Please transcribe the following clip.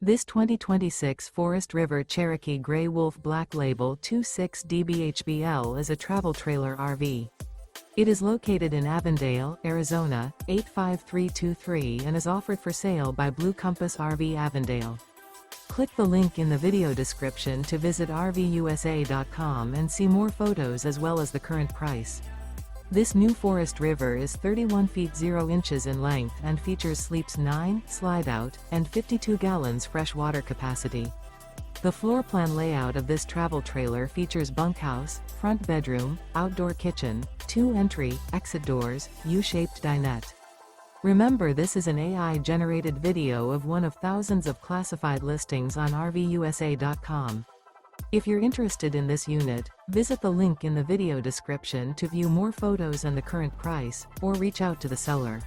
This 2026 Forest River Cherokee Grey Wolf Black Label 26DBHBL is a travel trailer RV. It is located in Avondale, Arizona, 85323 and is offered for sale by Blue Compass RV Avondale. Click the link in the video description to visit RVUSA.com and see more photos as well as the current price. This new Forest River is 31 feet 0 inches in length and features sleeps 9, slide-out, and 52 gallons fresh water capacity. The floor plan layout of this travel trailer features bunkhouse, front bedroom, outdoor kitchen, 2 entry, exit doors, U-shaped dinette. Remember, this is an AI-generated video of one of thousands of classified listings on RVUSA.com. If you're interested in this unit, visit the link in the video description to view more photos and the current price, or reach out to the seller.